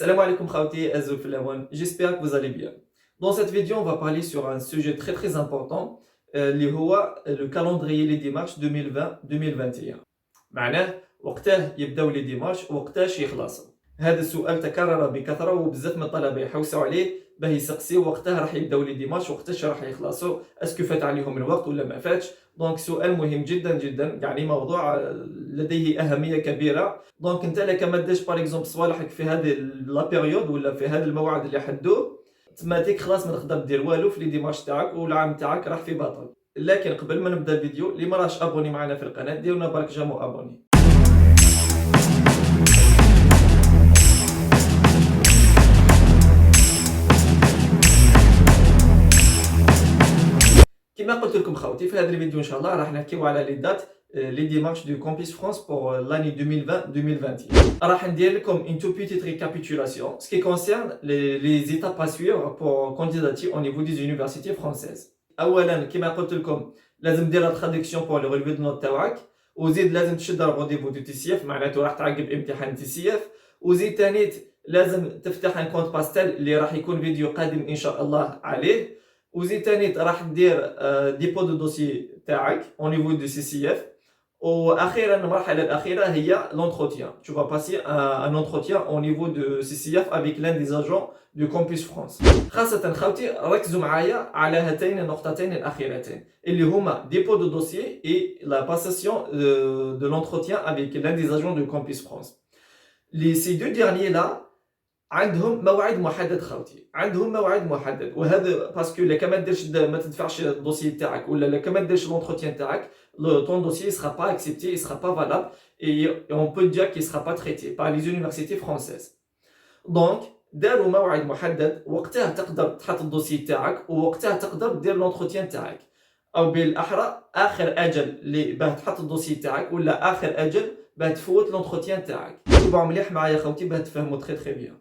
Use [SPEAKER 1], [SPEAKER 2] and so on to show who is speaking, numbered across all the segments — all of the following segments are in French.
[SPEAKER 1] Salam alaikum khawti, Azul Filawan. J'espère que vous allez bien. Dans cette vidéo, on va parler sur un sujet très important, اللي هو le calendrier les démarches 2020-2021. معناه وقتاه يبداو لي ديمارش وقتاش يخلصوا. هذا السؤال تكرر بكثرة وبزاف من الطلبة يحوسوا عليه باه يسقسيو وقتاه راح يبداو لي ديمارش وقتاش راح يخلصوا، اسكو فات عليهم الوقت ولا ما فاتش. دونك سؤال مهم جدا يعني موضوع لديه أهمية كبيرة. دونك انت لك ما ديرش باغ اكزومبل صوالحك في هذه لا بيريود ولا في هذا الموعد اللي حدوه، تماتيك خلاص ما تقدر دير والو في لي ديمارش تاعك والعام تاعك راح في باطل. لكن قبل ما نبدا الفيديو، اللي ما راهش ابوني معنا في القناه ديرونا برك جامو ابوني. كما قلت لكم خوتي في هذا الفيديو ان شاء الله راح نحكيو على لي دات les démarches de Campus France pour l'année 2020-2021. راح ندير لكم une toute petite récapitulation ce qui concerne les étapes à suivre pour candidater au niveau des universités françaises. اولا كما قلت لكم لازم دير لا traduction pour le relevé de note تاعك، وزيد لازم تشد الرونديفو دو تي سي اف، معناته راح تعقب امتحان تي سي اف، وزيد تانيت لازم تفتح ان كونت باستيل اللي راح يكون فيديو قادم ان شاء الله عليه، وزيد تانيت راح دير ديبو دو دوسي تاعك au niveau du CCF. واخيرا المرحله الاخيره هي l'entretien. Tu vas passer un entretien au niveau de CCF avec l'un des agents du Campus France. خاصه خوتي ركزوا معايا على هاتين النقطتين الاخيرتين اللي هما dépôt de dossier et la passation de l'entretien avec l'un des agents du Campus France. Ces deux derniers là عندهم موعد محدد خوتي، عندهم موعد محدد، وهذا باسكو الا ما ديرش ما تدفعش الدوسي تاعك ولا الا ما ديرش لونتروتيان تاعك، ton dossier ne sera pas accepté, il sera pas valable et on peut dire qu'il sera pas traité par les universités françaises. Donc داروا موعد محدد وقتها تقدر تحط الدوسي تاعك ووقتها تقدر دير لونتروتيان تاعك، او بالاحرى اخر اجل اللي باه تحط الدوسي تاعك ولا اخر اجل باه تفوت لونتروتيان تاعك. تبعوا مليح معايا خوتي باه تفهموا تري بيان.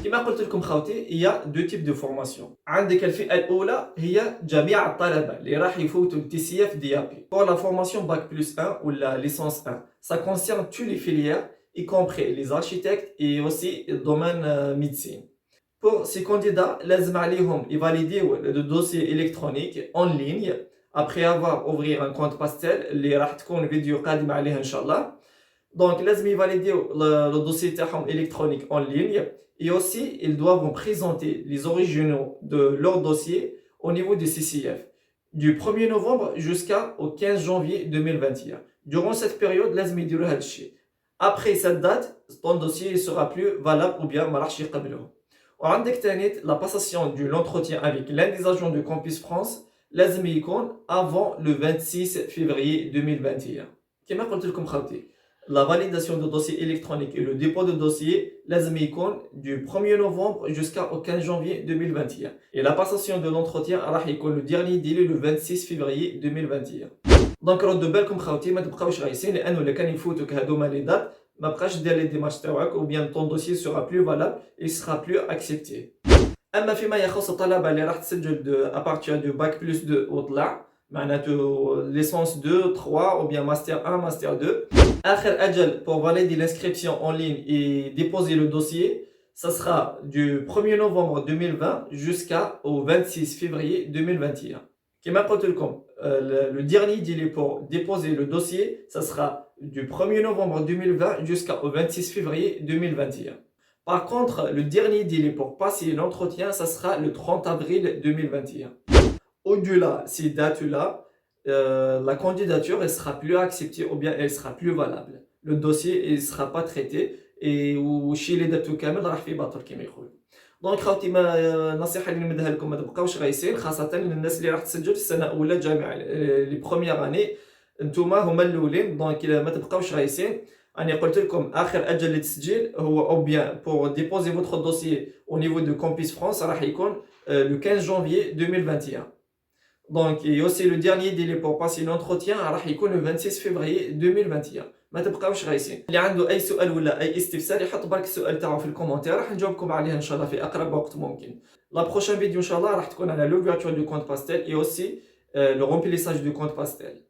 [SPEAKER 1] كما قلت لكم خوتي هي دو تيب دو فورماسيون. عندك الفئه الاولى هي جميع الطلبه اللي راح يفوتوا التي سي اف دي ا بي pour la formation bac plus 1 ولا licence 1. Ça concerne tous les filières y compris les architectes et aussi le domaine médecine. Pour ces candidats لازم عليهم يفاليديو le dossier électronique en ligne après avoir ouvrir un compte pastel اللي راح تكون فيديو قادم عليه ان شاء الله. Donc لازم يفاليديو le dossier تاعهم électronique en ligne. Et aussi, ils doivent présenter les originaux de leur dossier au niveau du CCF du 1er novembre jusqu'au 15 janvier 2021. Durant cette période, لازم يديروا هذا الشيء. Après cette date, ton dossier ne sera plus valable ou bien ما راحش يقبلوه. وعندك تانيت la passation de l'entretien avec l'un des agents de Campus France لازم يكون avant le 26 février 2021. كما قلت لكم خوتي la validation du dossier électronique et le dépôt de dossier لازم يكون du 1er novembre jusqu'au 15 janvier 2021. Et la passation de l'entretien راح يكون le dernier délai le 26 février 2021. دونك ردوا بالكم خوتي ما تبقاوش غايسين، لانه الا كان يفوتوك هادوما لي دات ما بقاش دير لي ديمارش تاعك ou bien ton dossier sera plus valable et sera plus accepté. اما فيما يخص الطلبه اللي راح تسجل à partir du bac plus 2 وطلع معناته licence 2, 3 ou bien master 1, master 2. آخر أجل pour valider l'inscription en ligne et déposer le dossier, ça sera du 1er novembre 2020 jusqu'au 26 février 2021. كما قلت لكم le dernier délai pour déposer le dossier, ça sera du 1er novembre 2020 jusqu'au 26 février 2021. Par contre, le dernier délai pour passer l'entretien, ça sera le 30 avril 2021. Au-delà de ces dates-là, la candidature ne sera plus acceptée ou bien elle sera plus valable. Le dossier ne sera pas traité et chez les dates كامل راح في باطل كما يقولوا. دونك خوتي ما النصيحه اللي نمدها لكم ما تبقاوش غايسين، خاصه للناس اللي راح تسجل في السنه الاولى جامعه لي بروميير اني، نتوما هما الاولين. دونك ما تبقاوش غايسين. أنا قلت لكم آخر أجل للتسجيل هو أو bien pour déposer votre dossier au niveau de Campus France راح يكون le 15 janvier 2021. Donc et aussi le dernier délai pour passer l'entretien راح يكون le 26 février 2021. ما تبقاوش غايسين. اللي عنده أي سؤال ولا أي استفسار يحط برك السؤال تاعو في الكومنتير، راح نجاوبكم عليه إن شاء الله في أقرب وقت ممكن. La prochaine vidéo إن شاء الله راح تكون على l'ouverture du compte pastel et aussi le remplissage du compte pastel.